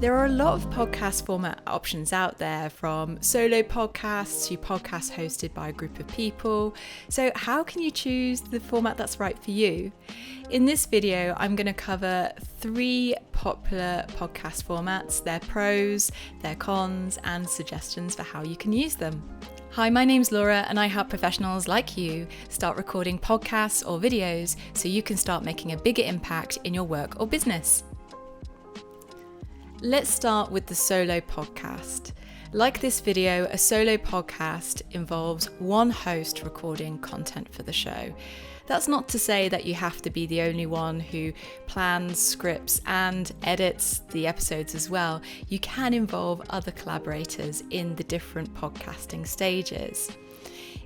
There are a lot of podcast format options out there, from solo podcasts to podcasts hosted by a group of people. So how can you choose the format that's right for you? In this video, I'm going to cover 3 popular podcast formats, their pros, their cons, and suggestions for how you can use them. Hi, my name's Laura, and I help professionals like you start recording podcasts or videos so you can start making a bigger impact in your work or business. Let's start with the solo podcast. Like this video, a solo podcast involves one host recording content for the show. That's not to say that you have to be the only one who plans, scripts, and edits the episodes as well. You can involve other collaborators in the different podcasting stages.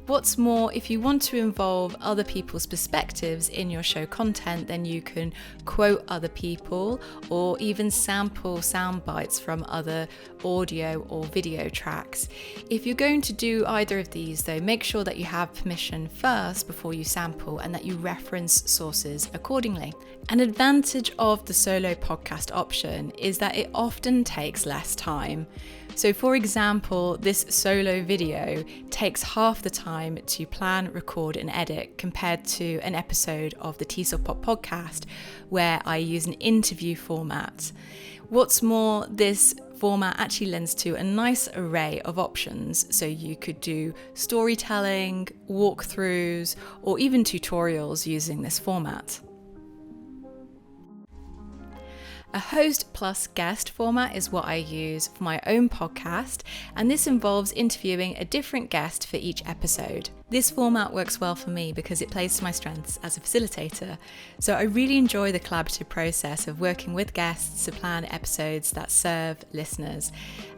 What's more, if you want to involve other people's perspectives in your show content, then you can quote other people or even sample sound bites from other audio or video tracks. If you're going to do either of these, though, make sure that you have permission first before you sample and that you reference sources accordingly. An advantage of the solo podcast option is that it often takes less time. So for example, this solo video takes half the time to plan, record and edit compared to an episode of the Teasel Pop podcast where I use an interview format. What's more, this format actually lends to a nice array of options, so you could do storytelling, walkthroughs, or even tutorials using this format. A host plus guest format is what I use for my own podcast, and this involves interviewing a different guest for each episode. This format works well for me because it plays to my strengths as a facilitator. So I really enjoy the collaborative process of working with guests to plan episodes that serve listeners.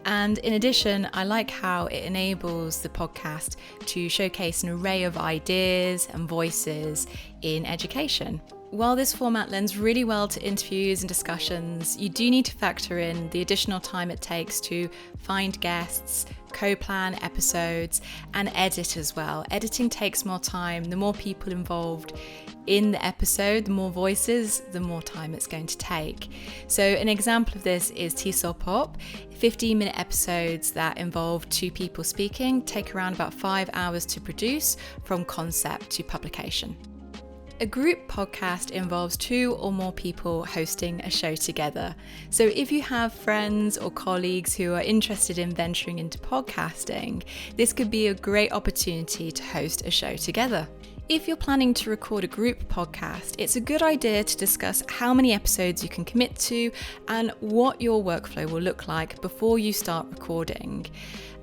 And in addition, I like how it enables the podcast to showcase an array of ideas and voices in education. While this format lends really well to interviews and discussions, you do need to factor in the additional time it takes to find guests, co-plan episodes, and edit as well. Editing takes more time. The more people involved in the episode, the more voices, the more time it's going to take. So an example of this is Teasel Pop. 15-minute episodes that involve 2 people speaking take around about 5 hours to produce from concept to publication. A group podcast involves 2 or more people hosting a show together. So if you have friends or colleagues who are interested in venturing into podcasting, this could be a great opportunity to host a show together. If you're planning to record a group podcast, it's a good idea to discuss how many episodes you can commit to and what your workflow will look like before you start recording.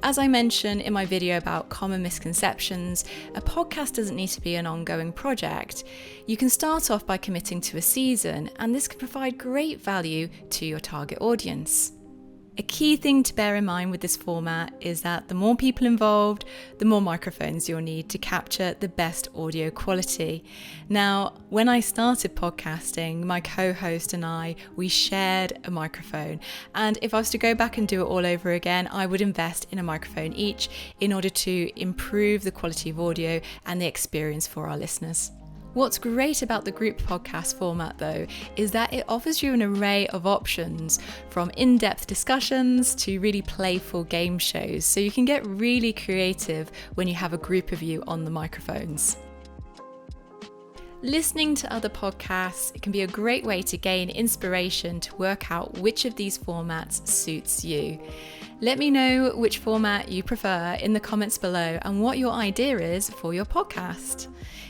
As I mentioned in my video about common misconceptions, a podcast doesn't need to be an ongoing project. You can start off by committing to a season, and this can provide great value to your target audience. A key thing to bear in mind with this format is that the more people involved, the more microphones you'll need to capture the best audio quality. Now, when I started podcasting, my co-host and I, we shared a microphone. And if I was to go back and do it all over again, I would invest in a microphone each in order to improve the quality of audio and the experience for our listeners. What's great about the group podcast format, though, is that it offers you an array of options, from in-depth discussions to really playful game shows, so you can get really creative when you have a group of you on the microphones. Listening to other podcasts, it can be a great way to gain inspiration to work out which of these formats suits you. Let me know which format you prefer in the comments below and what your idea is for your podcast.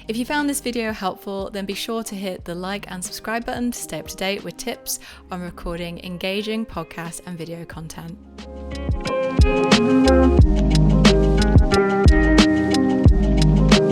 If you found this video helpful, then be sure to hit the like and subscribe button to stay up to date with tips on recording engaging podcast and video content.